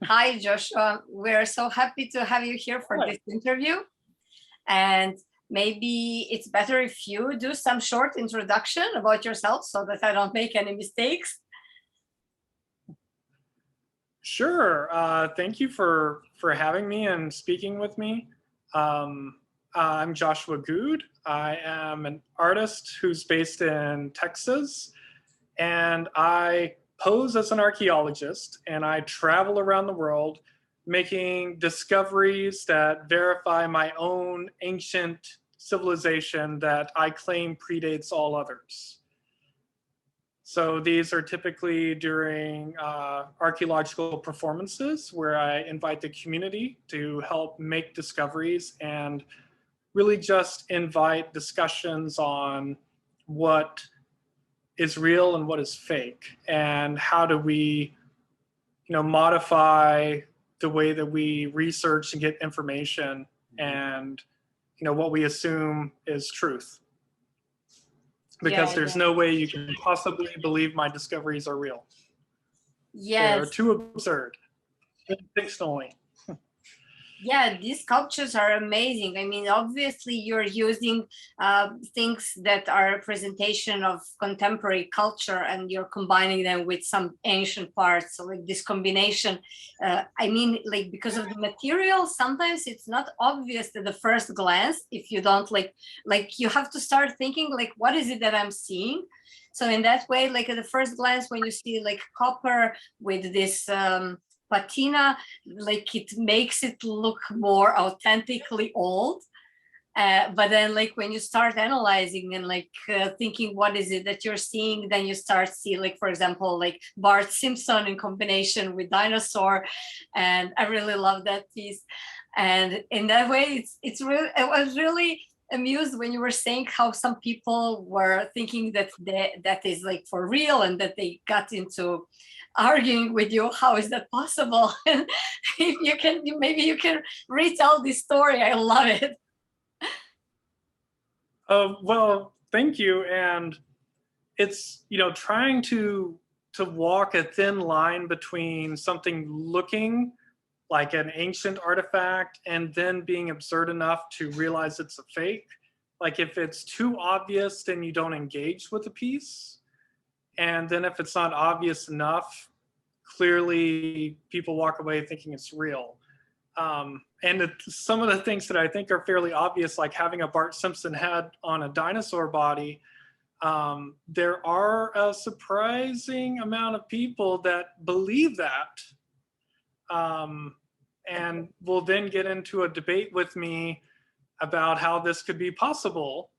Hi, Joshua. We're so happy to have you here for this interview. And maybe it's better if you do some short introduction about yourself so that I don't make any mistakes. Sure. Thank you for having me and speaking with me. I'm Joshua Goode. I am an artist who's based in Texas, and I pose as an archaeologist, and I travel around the world making discoveries that verify my own ancient civilization that I claim predates all others. So these are typically during archaeological performances where I invite the community to help make discoveries and really just invite discussions on what is real and what is fake, and how do we, modify the way that we research and get information, and what we assume is truth. Because there's no way you can possibly believe my discoveries are real. Yes. They're too absurd, fictionally. Yeah, these sculptures are amazing. I mean, obviously you're using things that are a representation of contemporary culture and you're combining them with some ancient parts. So like this combination, I mean, like because of the material, sometimes it's not obvious at the first glance if you don't like you have to start thinking like, what is it that I'm seeing? So in that way, like at the first glance, when you see like copper with this patina, like it makes it look more authentically old. But then like when you start analyzing and like thinking what is it that you're seeing, then you start see like, for example, like Bart Simpson in combination with dinosaur. And I really love that piece. And in that way, it's really, I was really amused when you were saying how some people were thinking that that is like for real and that they got into arguing with you. How is that possible? And if you can, maybe you can retell this story. I love it. Well, thank you. And it's, trying to walk a thin line between something looking like an ancient artifact and then being absurd enough to realize it's a fake. Like if it's too obvious, then you don't engage with the piece. And then if it's not obvious enough, clearly people walk away thinking it's real. And some of the things that I think are fairly obvious, like having a Bart Simpson head on a dinosaur body, there are a surprising amount of people that believe that, and will then get into a debate with me about how this could be possible.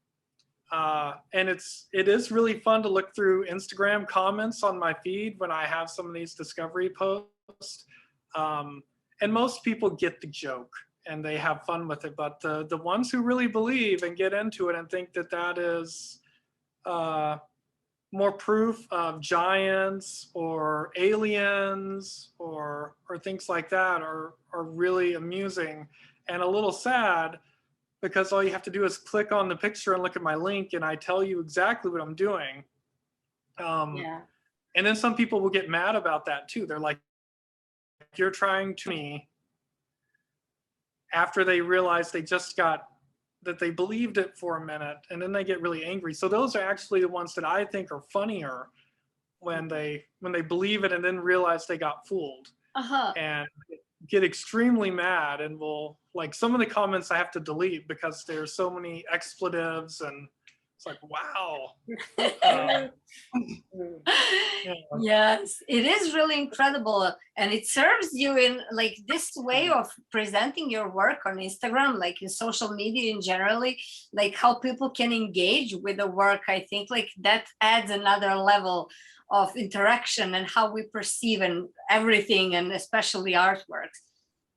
And it is really fun to look through Instagram comments on my feed when I have some of these discovery posts. And most people get the joke and they have fun with it, but the ones who really believe and get into it and think that that is more proof of giants or aliens or things like that are really amusing and a little sad, because all you have to do is click on the picture and look at my link and I tell you exactly what I'm doing. And then some people will get mad about that too. They're like, you're trying to me, after they realize they just got that they believed it for a minute, and then they get really angry. So those are actually the ones that I think are funnier, when they believe it and then realize they got fooled. And get extremely mad, and will, like, some of the comments I have to delete because there's so many expletives, and it's like, wow. Yes, it is really incredible, and it serves you in like this way of presenting your work on Instagram, like in social media in generally, like how people can engage with the work. I think like that adds another level of interaction and how we perceive and everything, and especially artworks.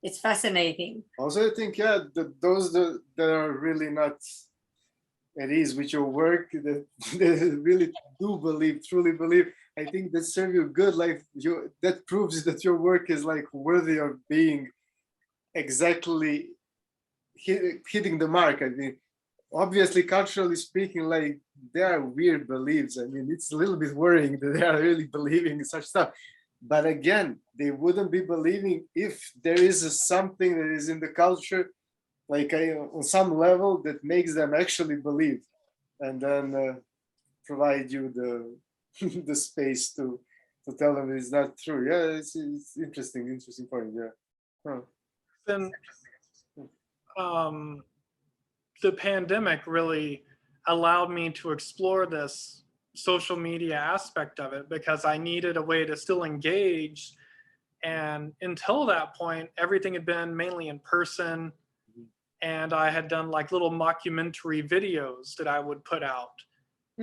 It's fascinating. Also, I think, yeah, those that are really not at ease with your work, that they really do believe, truly believe, I think that serve you good. Like that proves that your work is like worthy of being exactly hitting the mark. I mean, obviously, culturally speaking, like there are weird beliefs. I mean, it's a little bit worrying that they are really believing in such stuff. But again, they wouldn't be believing if there is something that is in the culture, like on some level, that makes them actually believe, and then provide you the the space to tell them it's not true. Yeah, it's interesting point. Yeah. Huh. Then the pandemic really allowed me to explore this social media aspect of it, because I needed a way to still engage. And until that point, everything had been mainly in person. And I had done like little mockumentary videos that I would put out.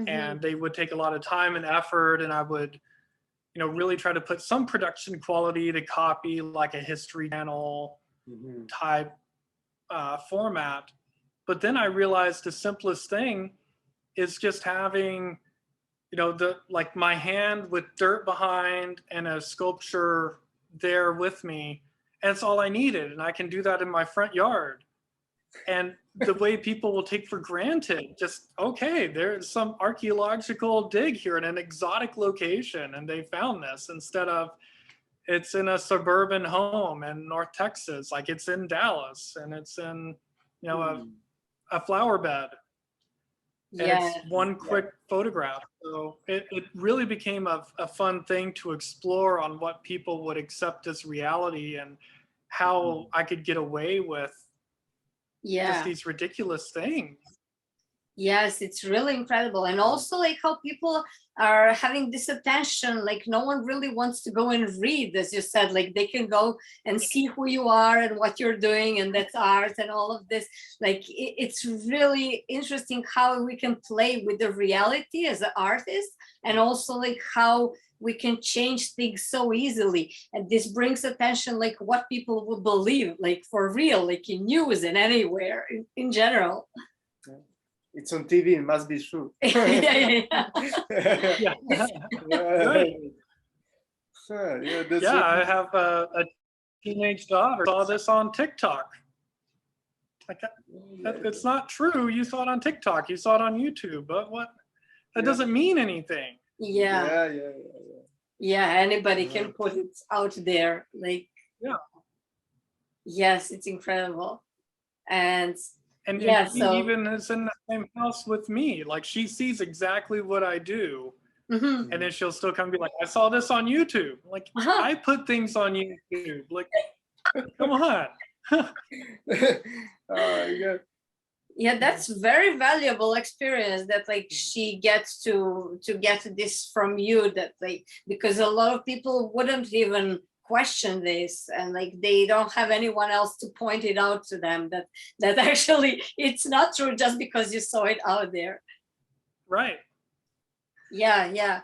And they would take a lot of time and effort, and I would, you know, really try to put some production quality to copy like a History Channel type format. But then I realized the simplest thing is just having, you know, the like my hand with dirt behind and a sculpture there with me, and it's all I needed, and I can do that in my front yard. And the way people will take for granted, just, okay, there's some archaeological dig here in an exotic location, and they found this, instead of it's in a suburban home in North Texas, like it's in Dallas, and it's in, you know, a flower bed. And it's one quick photograph. So it really became a fun thing to explore on what people would accept as reality, and how I could get away with just these ridiculous things. Yes, it's really incredible. And also like how people are having this attention, like no one really wants to go and read, as you said, like they can go and see who you are and what you're doing, and that's art and all of this. Like it's really interesting how we can play with the reality as an artist, and also like how we can change things so easily. And this brings attention, like what people will believe, like for real, like in news and anywhere in general. It's on TV, it must be true. Right. I have a teenage daughter, saw this on TikTok. Like, it's not true, you saw it on TikTok, you saw it on YouTube, but what? That doesn't mean anything. Yeah, anybody can put it out there, like, yes, it's incredible. And she even is in the same house with me. Like, she sees exactly what I do. And then she'll still come and be like, I saw this on YouTube. Like, I put things on YouTube. Like, come on. Yeah, that's very valuable experience that like she gets to get this from you, that like, because a lot of people wouldn't even question this, and like they don't have anyone else to point it out to them that actually it's not true just because you saw it out there. Right. Yeah,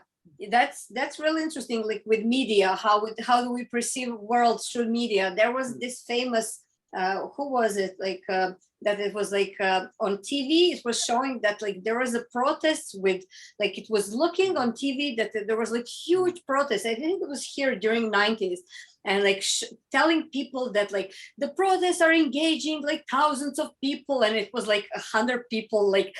that's really interesting. Like with media, how do we perceive world through media? There was this famous who was it, like that it was like on TV, it was showing that like there was a protest with, like it was looking on TV that there was like huge protest. I think it was here during 90s, and like telling people that like the protests are engaging like thousands of people, and it was like 100 people, like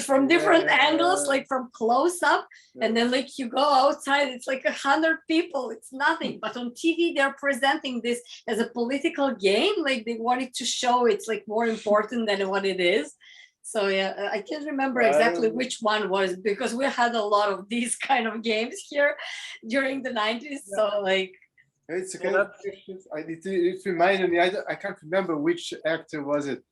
from different angles, like from close up, and then like you go outside, it's like 100 people, it's nothing. But on TV they're presenting this as a political game, like they wanted to show it's like more important than what it is. So yeah, I can't remember exactly which one was, because we had a lot of these kind of games here during the 90s. So like, it's okay. It reminded me, I can't remember which actor was it.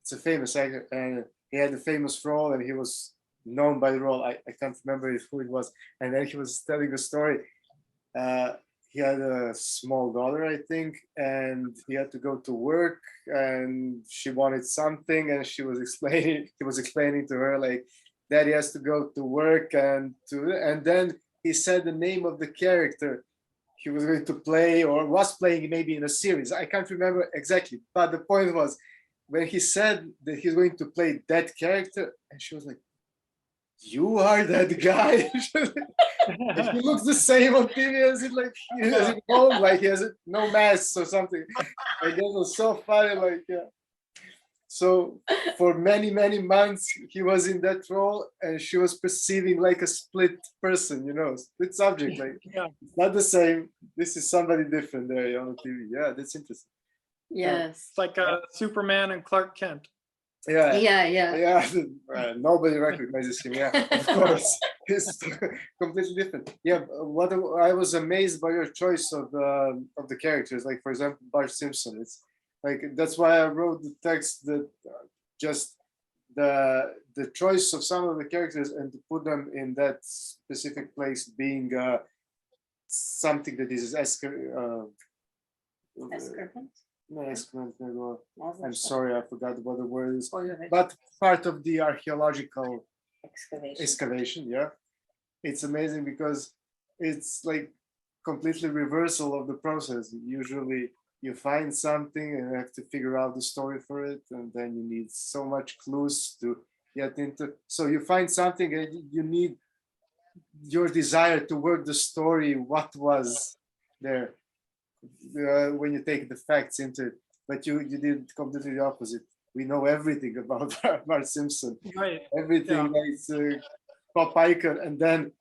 It's a famous actor, and he had a famous role, and he was known by the role. I can't remember who it was. And then he was telling a story. He had a small daughter, I think, and he had to go to work, and she wanted something, and he was explaining to her, like, Daddy has to go to work, and then he said the name of the character he was going to play, or was playing maybe in a series. I can't remember exactly, but the point was, when he said that he's going to play that character, and she was like, you are that guy? He looks the same on TV as it, like, as it home, like he has no mask or something. Like, that was so funny, like, yeah. So for many, many months, he was in that role and she was perceiving like a split person, split subject. Like, Yeah. it's not the same. This is somebody different there on the TV. Yeah, that's interesting. Yes. It's like Superman and Clark Kent. Yeah. Yeah. Nobody recognizes him. Yeah, of course. It's completely different. Yeah, what I was amazed by your choice of the characters. Like, for example, Bart Simpson. It's like, that's why I wrote the text, that just the choice of some of the characters and to put them in that specific place, being something that is no, I'm sorry, I forgot what the word is, but part of the archaeological excavation. Yeah, it's amazing because it's like completely reversal of the process. Usually you find something and you have to figure out the story for it, and then you need so much clues to get into. So you find something and you need your desire to work the story, what was there, when you take the facts into it. But you did completely the opposite. We know everything about Bart Simpson, Right. everything, like pop icon, and then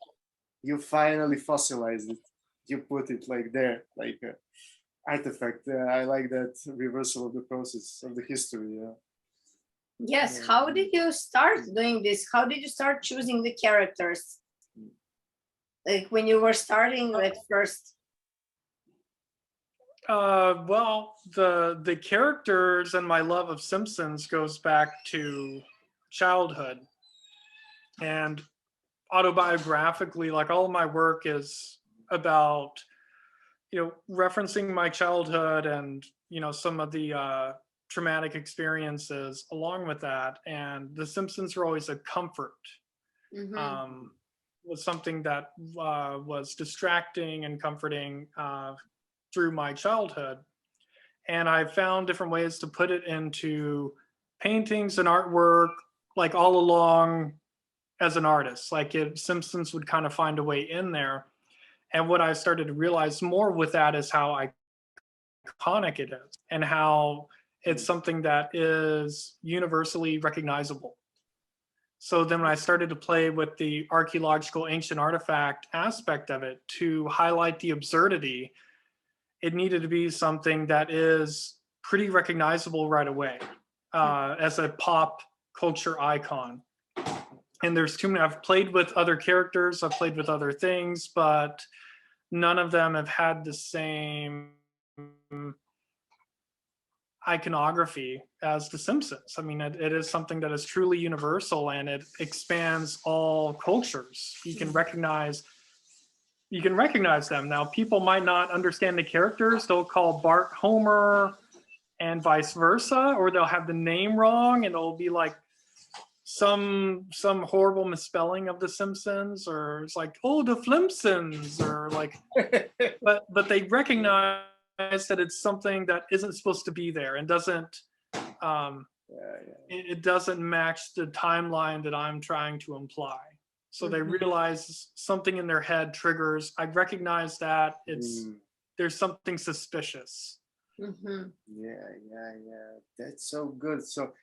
you finally fossilize it. You put it like there, like a artifact. I like that reversal of the process of the history. Yeah. Yes. How did you start doing this? How did you start choosing the characters? Like when you were starting at first? Well, the characters and my love of Simpsons goes back to childhood, and autobiographically, like all of my work is about, referencing my childhood and, some of the traumatic experiences along with that. And the Simpsons were always a comfort. Was something that was distracting and comforting through my childhood. And I found different ways to put it into paintings and artwork, like all along as an artist. Like Simpsons would kind of find a way in there. And what I started to realize more with that is how iconic it is and how it's something that is universally recognizable. So then when I started to play with the archaeological ancient artifact aspect of it to highlight the absurdity, it needed to be something that is pretty recognizable right away as a pop culture icon. And there's too many. I've played with other characters, I've played with other things, but none of them have had the same iconography as The Simpsons. I mean, it is something that is truly universal and it expands all cultures. You can recognize them. Now, people might not understand the characters. They'll call Bart Homer and vice versa, or they'll have the name wrong and it'll be like some horrible misspelling of The Simpsons, or it's like, oh, the Flimpsons, or like, but they recognize that it's something that isn't supposed to be there and doesn't, it doesn't match the timeline that I'm trying to imply. So they realize something in their head triggers. I recognize that there's something suspicious. Yeah. That's so good. So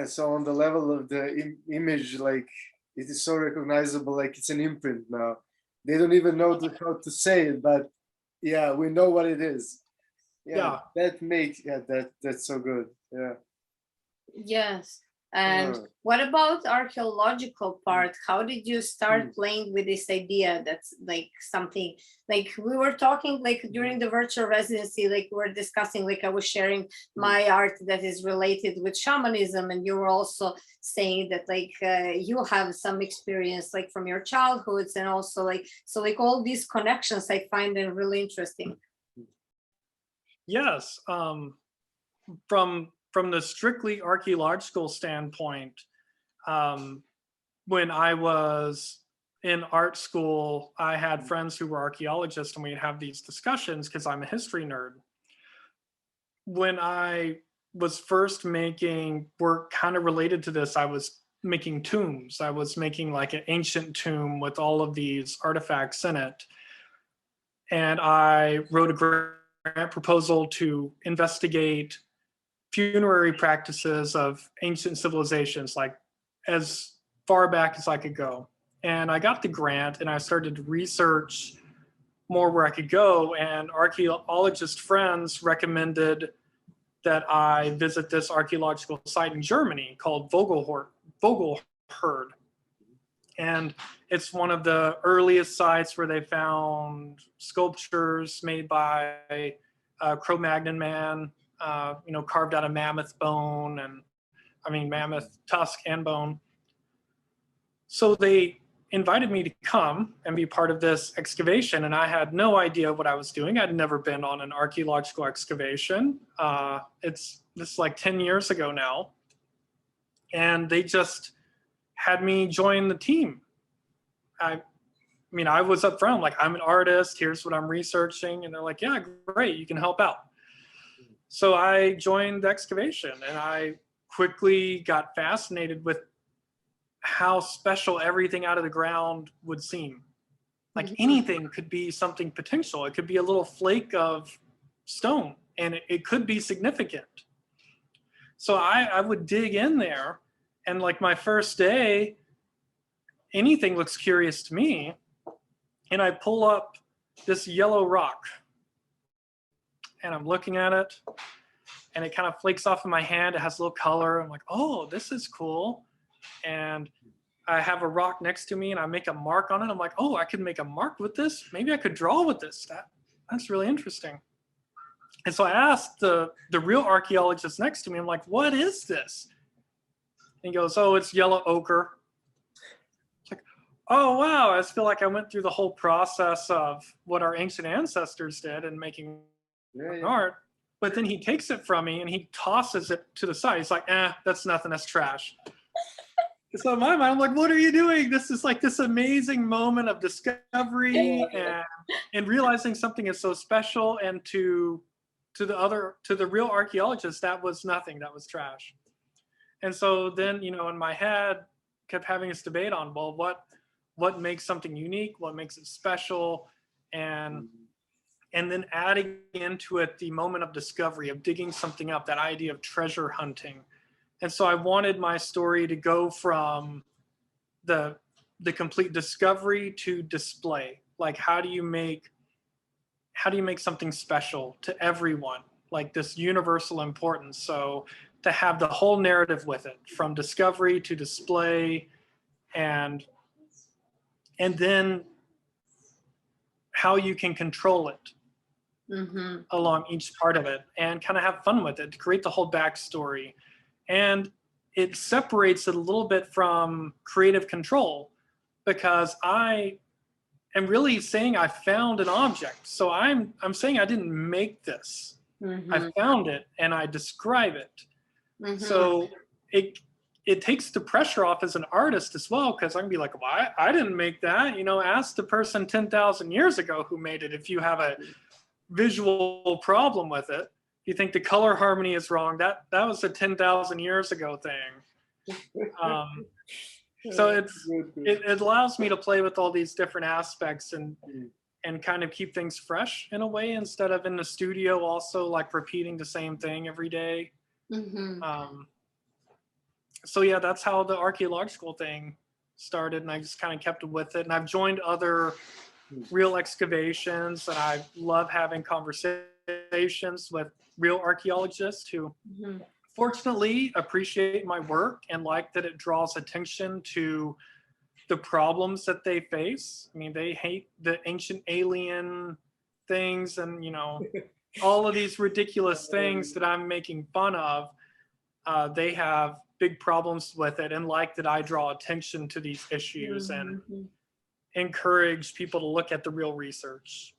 so on the level of the image, like it is so recognizable, like it's an imprint now. They don't even know how to say it, but yeah, we know what it is. That makes that's so good. Yes. And what about archaeological part? How did you start playing with this idea that's like something, like we were talking like during the virtual residency, like we were discussing, like I was sharing my art that is related with shamanism, and you were also saying that like you have some experience like from your childhoods, and also like, so like all these connections I find them really interesting. Yes. From the strictly archaeological standpoint, when I was in art school, I had friends who were archaeologists and we'd have these discussions because I'm a history nerd. When I was first making work kind of related to this, I was making tombs. I was making like an ancient tomb with all of these artifacts in it. And I wrote a grant proposal to investigate funerary practices of ancient civilizations, like as far back as I could go. And I got the grant and I started to research more where I could go, and archaeologist friends recommended that I visit this archaeological site in Germany called Vogelherd. And it's one of the earliest sites where they found sculptures made by Cro-Magnon man, carved out of mammoth bone, and mammoth tusk and bone. So they invited me to come and be part of this excavation, and I had no idea what I was doing. I'd never been on an archaeological excavation. This is like 10 years ago now, and they just had me join the team. I was up front, like, I'm an artist, here's what I'm researching, and they're like, yeah, great, you can help out. So I joined the excavation, and I quickly got fascinated with how special everything out of the ground would seem. Like anything could be something potential. It could be a little flake of stone, and it could be significant. So I would dig in there, and like my first day, anything looks curious to me, and I pull up this yellow rock, and I'm looking at it, and it kind of flakes off in my hand. It has a little color. I'm like, oh, this is cool. And I have a rock next to me, and I make a mark on it. I'm like, oh, I could make a mark with this. Maybe I could draw with this. That's really interesting. And so I asked the real archaeologist next to me, I'm like, what is this? And he goes, oh, it's yellow ochre. It's like, oh, wow. I just feel like I went through the whole process of what our ancient ancestors did in making art. But then he takes it from me and he tosses it to the side. He's like, that's nothing, that's trash. So in my mind, I'm like, what are you doing? This is like this amazing moment of discovery and realizing something is so special. And to the real archaeologist, that was nothing, that was trash. And so then, in my head, kept having this debate on, well, what makes something unique? What makes it special? And then adding into it the moment of discovery, of digging something up, that idea of treasure hunting. And so I wanted my story to go from the complete discovery to display. Like, how do you make something special to everyone? Like this universal importance. So to have the whole narrative with it, from discovery to display, and then how you can control it along each part of it, and kind of have fun with it, to create the whole backstory. And it separates it a little bit from creative control, because I am really saying I found an object. So I'm saying I didn't make this. I found it and I describe it. So it takes the pressure off as an artist as well, because I can be like, well, I didn't make that. Ask the person 10,000 years ago who made it if you have a visual problem with it. You think the color harmony is wrong, that was a 10,000 years ago thing. So it allows me to play with all these different aspects and kind of keep things fresh in a way, instead of in the studio also like repeating the same thing every day. So yeah, that's how the archaeological thing started, and I just kind of kept with it. And I've joined other real excavations, and I love having conversations with real archaeologists who fortunately appreciate my work and like that it draws attention to the problems that they face. I mean, they hate the ancient alien things and, all of these ridiculous things that I'm making fun of. They have big problems with it, and like that I draw attention to these issues and encourage people to look at the real research.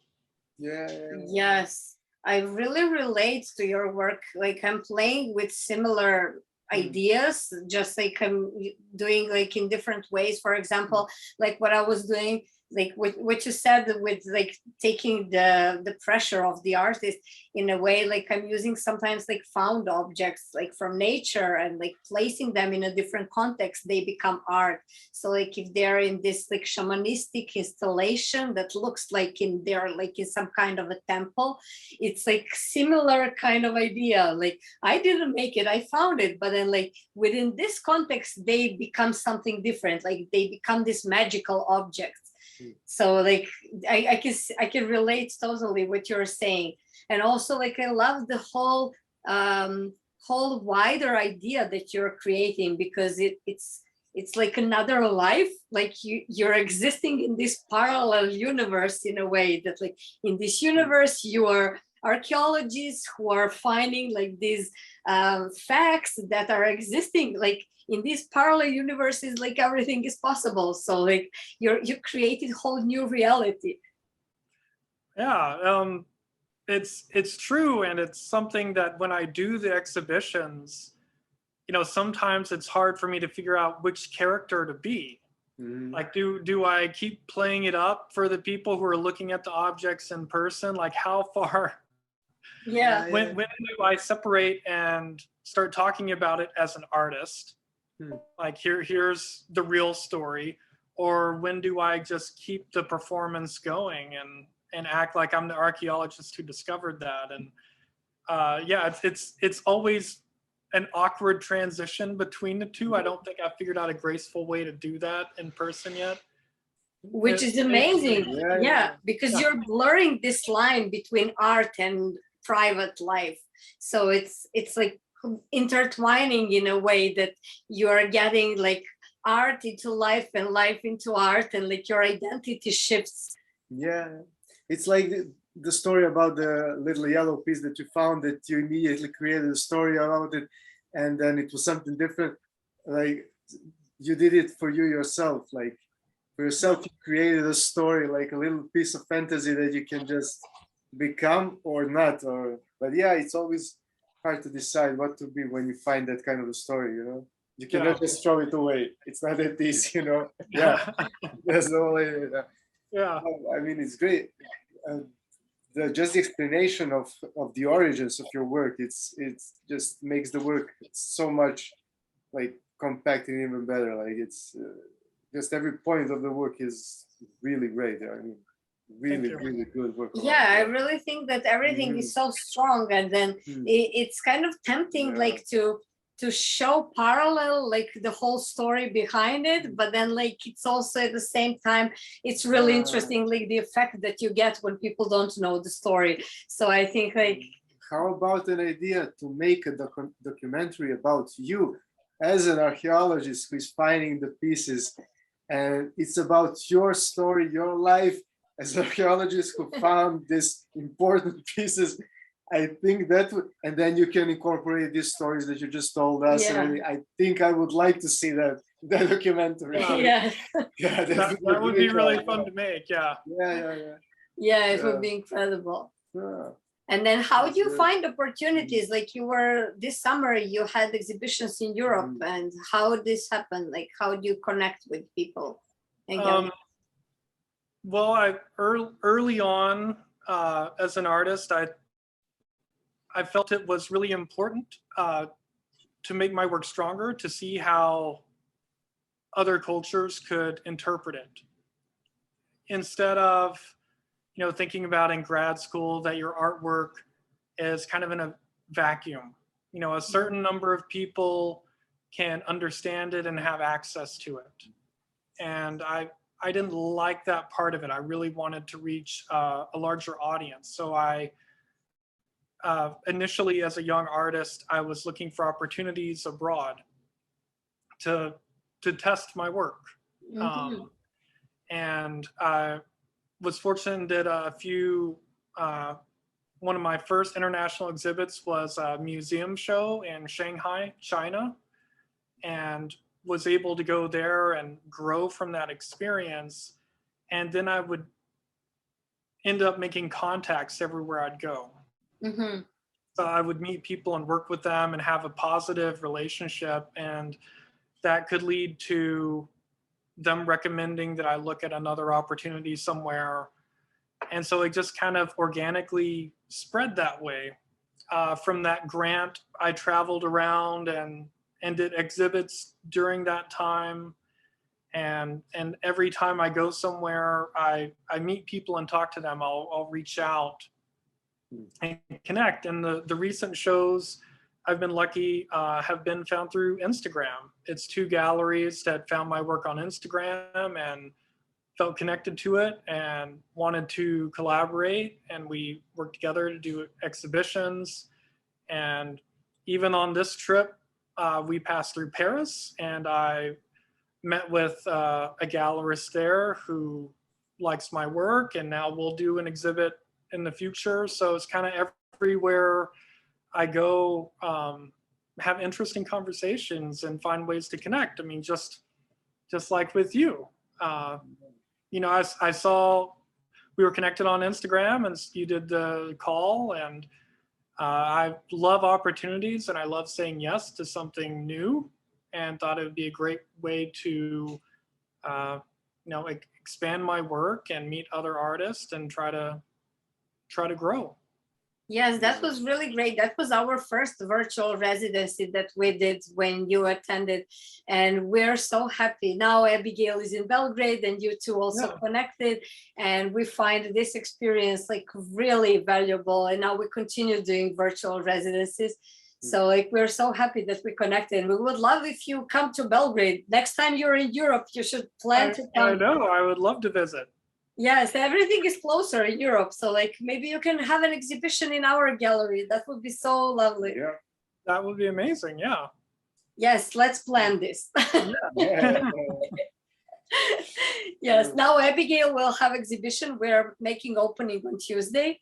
Yes, I really relate to your work. Like, I'm playing with similar ideas, just like I'm doing like in different ways. For example, like what I was doing like what you said with like taking the pressure of the artist in a way, like I'm using sometimes like found objects like from nature and like placing them in a different context, they become art. So like if they're in this like shamanistic installation that looks like in there, like in some kind of a temple, it's like similar kind of idea. Like I didn't make it, I found it, but then like within this context, they become something different. Like they become this magical object. So like I can relate totally what you're saying. And also like I love the whole wider idea that you're creating, because it's like another life, like you're existing in this parallel universe in a way that like in this universe you are archaeologists who are finding like these facts that are existing like in these parallel universes, like everything is possible. So like you created whole new reality. Yeah, it's true, and it's something that when I do the exhibitions, sometimes it's hard for me to figure out which character to be. Like, do I keep playing it up for the people who are looking at the objects in person? Like, how far? Yeah. When do I separate and start talking about it as an artist? Like here's the real story, or when do I just keep the performance going and act like I'm the archaeologist who discovered that? And yeah, it's always an awkward transition between the two. I don't think I've figured out a graceful way to do that in person yet. Which is amazing. Yeah, because Yeah. you're blurring this line between art and private life. So it's like intertwining in a way that you're getting like art into life and life into art, and like your identity shifts. Yeah, it's like the story about the little yellow piece that you found, that you immediately created a story about it, and then it was something different. Like you did it for you yourself, like for yourself, you created a story, like a little piece of fantasy that you can just become or not. Or but yeah, it's always hard to decide what to be when you find that kind of a story, you cannot just throw it away. It's not that easy, yeah. There's no way. Yeah, I mean, it's great. Just the explanation of the origins of your work, it's just makes the work so much like compact and even better. Like it's just every point of the work is really great. I mean, really good work. Yeah, I really think that everything is so strong, and then it's kind of tempting like to show parallel like the whole story behind it, but then like it's also at the same time it's really interesting like the effect that you get when people don't know the story. So I think like, how about an idea to make a documentary about you as an archaeologist who is finding the pieces, and it's about your story, your life as an archaeologist who found these important pieces. I think that would, and then you can incorporate these stories that you just told us. Yeah. And I think I would like to see that documentary. Yeah, yeah, that would be really fun to make. Yeah, it would be incredible. Yeah. And then how do you find opportunities? Like you were this summer, you had exhibitions in Europe, and how did this happen? Like how do you connect with people? Well, early on as an artist, I felt it was really important to make my work stronger, to see how other cultures could interpret it. Instead of, thinking about in grad school that your artwork is kind of in a vacuum. A certain number of people can understand it and have access to it. And I didn't like that part of it. I really wanted to reach a larger audience. So I initially, as a young artist, I was looking for opportunities abroad to test my work. And I was fortunate and did a few, one of my first international exhibits was a museum show in Shanghai, China, and was able to go there and grow from that experience. And then I would end up making contacts everywhere I'd go. So I would meet people and work with them and have a positive relationship, and that could lead to them recommending that I look at another opportunity somewhere. And so it just kind of organically spread that way. From that grant, I traveled around and did exhibits during that time. And every time I go somewhere, I meet people and talk to them. I'll reach out and connect. And the recent shows I've been lucky have been found through Instagram. It's 2 galleries that found my work on Instagram and felt connected to it and wanted to collaborate. And we worked together to do exhibitions. And even on this trip, we passed through Paris, and I met with a gallerist there who likes my work, and now we'll do an exhibit in the future. So it's kind of everywhere I go, have interesting conversations and find ways to connect. I mean, just like with you, you know, I saw we were connected on Instagram and you did the call, and I love opportunities and I love saying yes to something new, and thought it would be a great way to, you know, expand my work and meet other artists and try to grow. Yes, that was really great. That was our first virtual residency that we did when you attended. And we're so happy. Now Abigail is in Belgrade and you two also connected. And we find this experience like really valuable. And now we continue doing virtual residencies. So like we're so happy that we connected. We would love if you come to Belgrade. Next time you're in Europe, you should plan to come. I know, I would love to visit. Yes, everything is closer in Europe. So like maybe you can have an exhibition in our gallery. That would be so lovely. Yeah. That would be amazing. Yeah. Yes, let's plan this. Yeah. Yes, now Abigail will have exhibition. We're making opening on Tuesday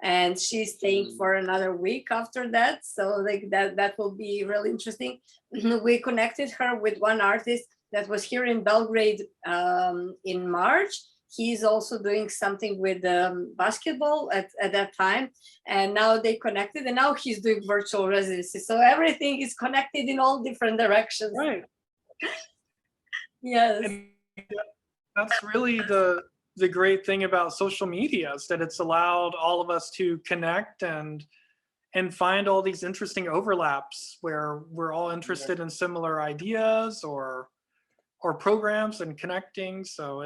and she's staying for another week after that. So like that will be really interesting. We connected her with one artist that was here in Belgrade in March. He's also doing something with basketball at that time. And now they connected and now he's doing virtual residency. So everything is connected in all different directions. Right. Yes. And that's really the great thing about social media, is that it's allowed all of us to connect and find all these interesting overlaps where we're all interested in similar ideas or programs and connecting. So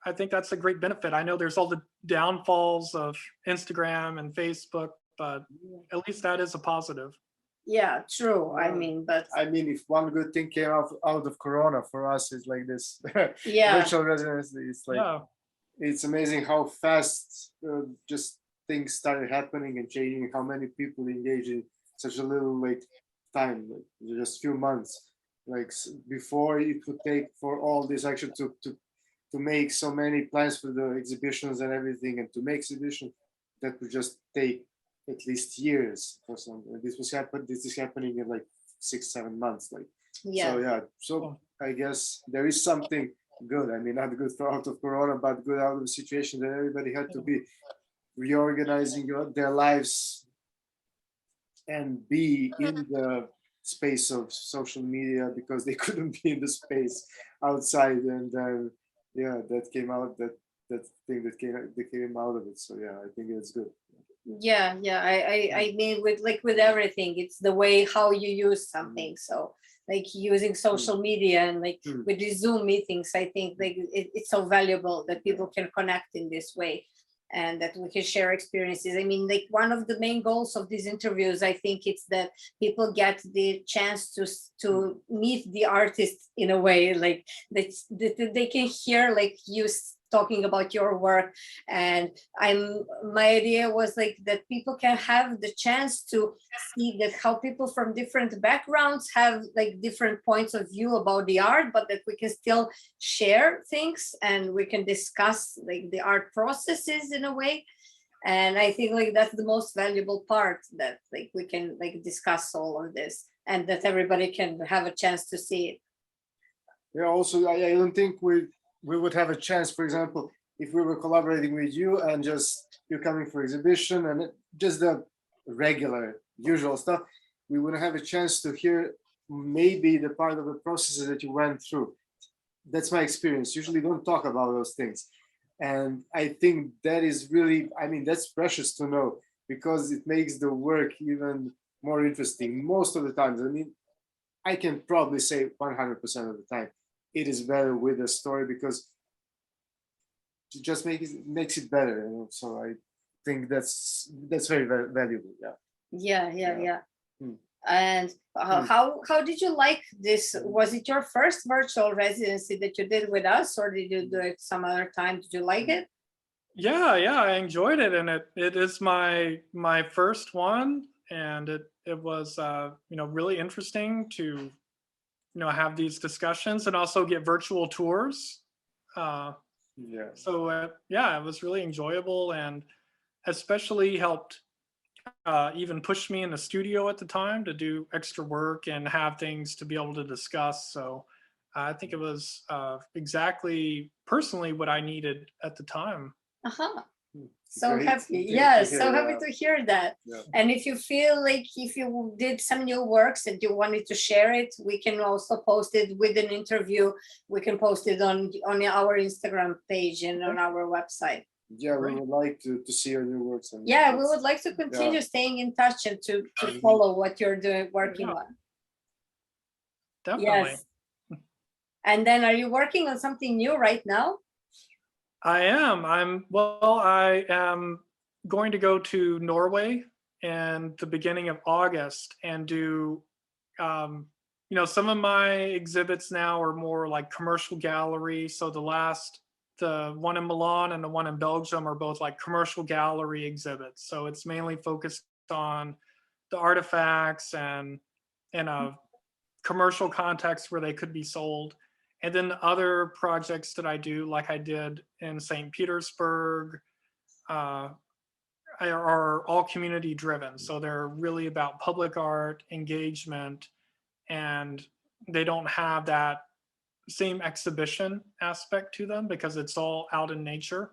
I think that's a great benefit. I know there's all the downfalls of Instagram and Facebook, but at least that is a positive. Yeah, true. I mean, if one good thing came out of Corona for us, is like this virtual residency. It's like, it's amazing how fast just things started happening and changing, how many people engage in such a little like time, like just few months. Like before it would take for all this actually to make so many plans for the exhibitions and everything, and to make exhibition, that would just take at least years for some. This is happening in like 6-7 months. Like, so I guess there is something good. I mean, not good for out of Corona, but good out of the situation that everybody had to be reorganizing their lives and be in the space of social media because they couldn't be in the space outside. And that came out, that thing that came out of it. So I think it's good. I mean, with everything, it's the way how you use something. So like using social media and like with the Zoom meetings, I think like it's so valuable that people can connect in this way and that we can share experiences. I mean, like one of the main goals of these interviews, I think it's that people get the chance to meet the artist in a way, like that they can hear like you talking about your work. And my idea was like that people can have the chance to see that how people from different backgrounds have like different points of view about the art, but that we can still share things and we can discuss like the art processes in a way. And I think like that's the most valuable part, that like we can like discuss all of this and that everybody can have a chance to see it. Yeah, also I don't think we would have a chance, for example, if we were collaborating with you and just you're coming for exhibition and just the regular usual stuff, we wouldn't have a chance to hear maybe the part of the processes that you went through. that's my experience. Usually don't talk about those things. And I think that is really, I mean, that's precious to know, because it makes the work even more interesting most of the times. I mean, I can probably say 100% of the time it is better with a story, because it just makes it better, you know. So I think that's very, very valuable. Yeah. Yeah. Hmm. And Hmm. how did you like this? Was it your first virtual residency that you did with us, or did you do it some other time? Did you like it? Yeah, I enjoyed it, and it is my first one, and it was really interesting to have these discussions and also get virtual tours. Yeah. So it was really enjoyable, and especially helped even push me in the studio at the time to do extra work and have things to be able to discuss. So I think it was exactly personally what I needed at the time. Uh-huh. Hmm. So Great. happy. Great Yeah, to so hear, happy to hear that. Yeah. And if you feel like if you did some new works and you wanted to share it, we can also post it with an interview. We can post it on our Instagram page and on our website. Yeah, we would like to see your new works. And Yeah, we would like to continue staying in touch and to follow what you're doing, working on. Definitely. Yes. And then are you working on something new right now? I am. I am going to go to Norway in the beginning of August and do, some of my exhibits now are more like commercial gallery. So the one in Milan and the one in Belgium are both like commercial gallery exhibits. So it's mainly focused on the artifacts and in a commercial context where they could be sold. And then the other projects that I do, like I did in St. Petersburg, are all community driven. So they're really about public art engagement, and they don't have that same exhibition aspect to them because it's all out in nature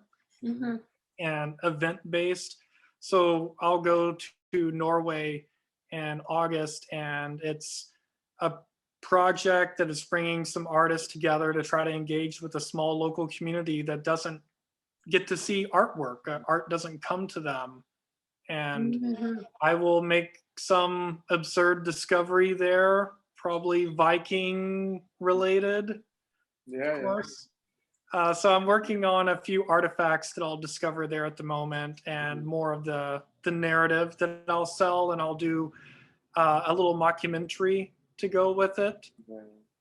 and event based. So I'll go to Norway in August, and it's a project that is bringing some artists together to try to engage with a small local community that doesn't get to see artwork. Art doesn't come to them. And I will make some absurd discovery there, probably Viking related, of course. So I'm working on a few artifacts that I'll discover there at the moment, and more of the narrative that I'll sell, and I'll do a little mockumentary to go with it.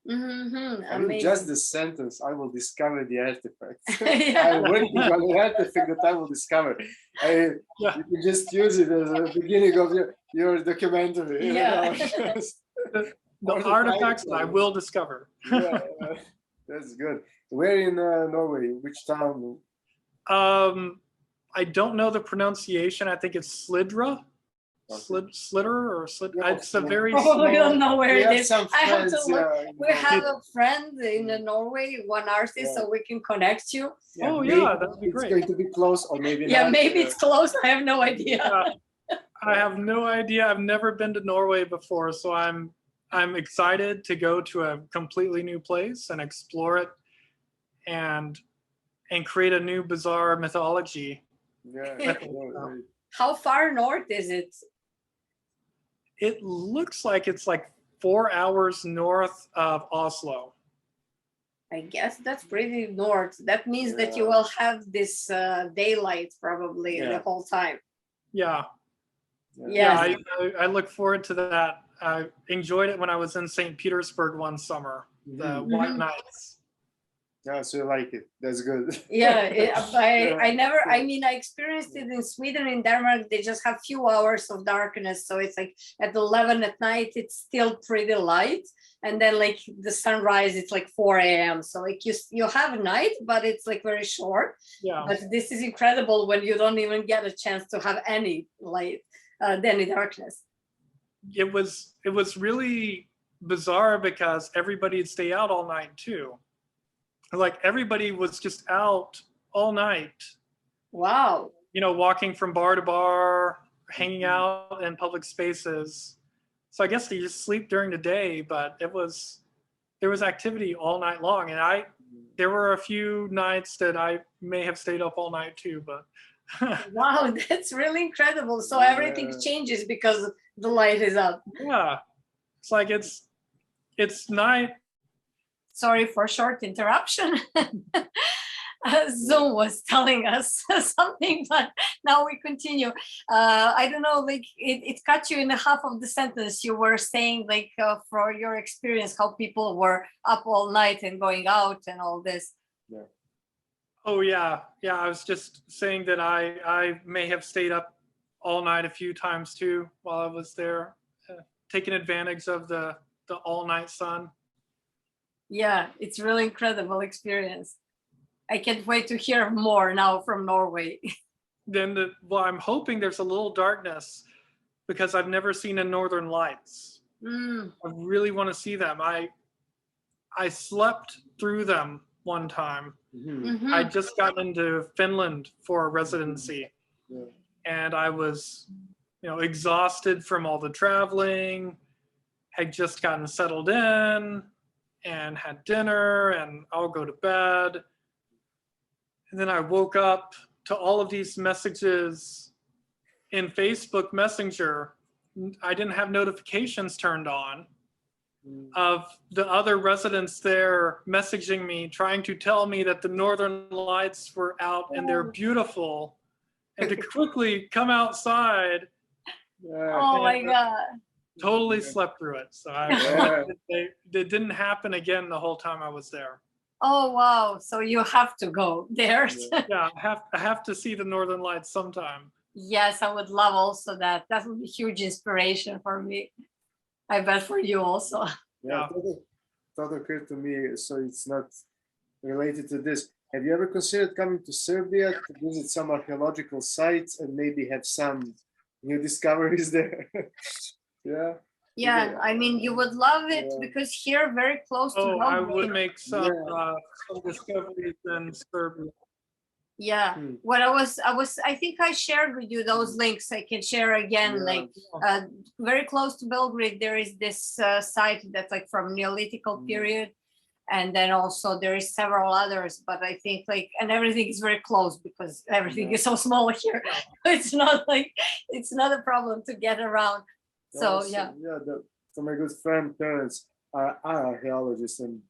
I mean, just the sentence, I will discover the artifact. Yeah. I'm working on the artifact that I will discover. You can just use it as a beginning of your documentary. Yeah. The artifacts that I will discover. Yeah, that's good. Where in Norway? Which town? I don't know the pronunciation. I think it's Slidra. Slitter or Slid. It's a very small. We don't know where it is. I have to look. We have a friend in Norway, one artist, so we can connect you. Oh yeah, that would be great. It's going to be close, or maybe yeah, not. maybe it's close. I have no idea. I have no idea. I've never been to Norway before, so I'm excited to go to a completely new place and explore it, and create a new bizarre mythology. Yeah. How far north is it? It looks like it's like 4 hours north of Oslo. I guess that's pretty north. That means that you will have this daylight probably the whole time. Yeah. Yes. I look forward to that. I enjoyed it when I was in St. Petersburg one summer, the white nights. Yeah, so you like it. That's good. Yeah, I experienced it in Sweden. In Denmark, they just have few hours of darkness. So it's like at 11 at night, it's still pretty light. And then like the sunrise, it's like 4 a.m. So like you have night, but it's like very short. Yeah. But this is incredible when you don't even get a chance to have any light, any darkness. It was really bizarre because everybody'd stay out all night too. Like everybody was just out all night. Wow. Walking from bar to bar, hanging out in public spaces. So I guess they just sleep during the day, but there was activity all night long. And there were a few nights that I may have stayed up all night too, but Wow, that's really incredible. So everything changes because the light is up. yeah, it's like it's night. Sorry for short interruption. Zoom was telling us something, but now we continue. I don't know, like it cut you in the half of the sentence. You were saying like for your experience, how people were up all night and going out and all this. Yeah. Oh yeah, yeah. I was just saying that I may have stayed up all night a few times too while I was there, taking advantage of the all night sun. Yeah, it's really incredible experience. I can't wait to hear more now from Norway. Then well, I'm hoping there's a little darkness because I've never seen the Northern Lights. Mm. I really want to see them. I slept through them one time. Mhm. I just got into Finland for a residency, Yeah. and I was, exhausted from all the traveling. Had just gotten settled in, and had dinner, and I'll go to bed. And then I woke up to all of these messages in Facebook Messenger. I didn't have notifications turned on of the other residents there messaging me, trying to tell me that the Northern Lights were out and they're beautiful, and to quickly come outside. Oh my God. Totally slept through it. So it didn't happen again the whole time I was there. Oh wow! So you have to go there. Yeah, I have to see the Northern Lights sometime. Yes, I would love also that. That would be huge inspiration for me. I bet for you also. Yeah, thought occurred to me, so it's not related to this. Have you ever considered coming to Serbia to visit some archaeological sites and maybe have some new discoveries there? Yeah. Yeah, I mean, you would love it because here, very close to Oh, I Belgrade. would make some discoveries in Serbia. Yeah, what I think I shared with you those links. I can share again. Like very close to Belgrade, there is this site that's like from Neolithical period, and then also there is several others. But I think like, and everything is very close because everything is so small here. It's not like it's not a problem to get around. So yeah. So my good friend parents are archaeologists, and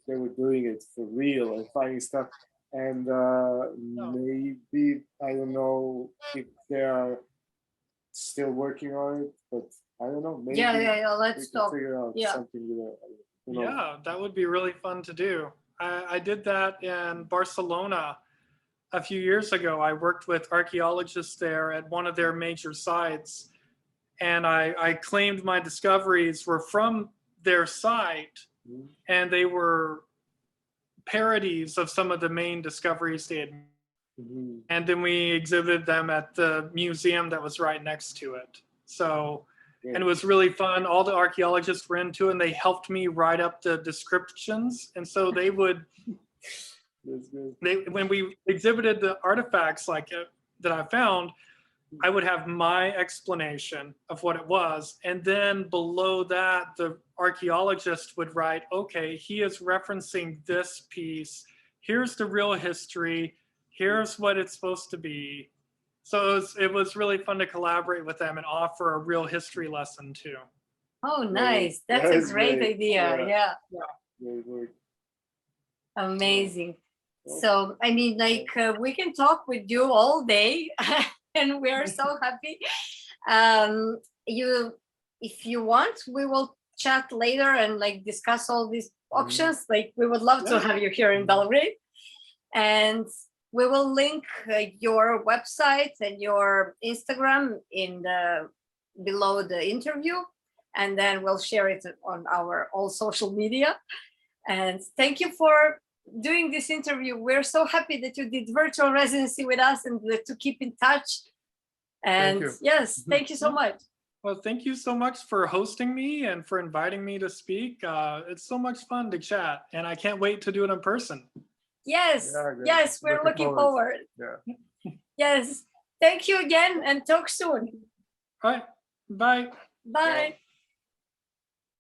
they were doing it for real and finding stuff. And maybe I don't know if they are still working on it, but I don't know. Maybe Let's talk. Figure out something with it. Yeah, that would be really fun to do. I did that in Barcelona a few years ago. I worked with archaeologists there at one of their major sites, and I claimed my discoveries were from their site, and they were parodies of some of the main discoveries they had. And then we exhibited them at the museum that was right next to it. So, and it was really fun. All the archaeologists were into it, and they helped me write up the descriptions. And so they would, when we exhibited the artifacts like that I found, I would have my explanation of what it was. And then below that, the archaeologist would write, okay, he is referencing this piece. Here's the real history. Here's what it's supposed to be. So it was really fun to collaborate with them and offer a real history lesson too. Oh, nice. That's a great idea. Yeah. Amazing. So, I mean, like we can talk with you all day. And we are so happy. If you want, we will chat later and like discuss all these options. Like we would love to have you here in Belgrade, and we will link your website and your Instagram in below the interview, and then we'll share it on our all social media. And thank you for doing this interview. We're so happy that you did virtual residency with us and to keep in touch. And yes, thank you so much. Well, thank you so much for hosting me and for inviting me to speak. It's so much fun to chat, and I can't wait to do it in person. Yes, yes, we're looking forward. Yes, thank you again, and talk soon. All right, bye. Bye.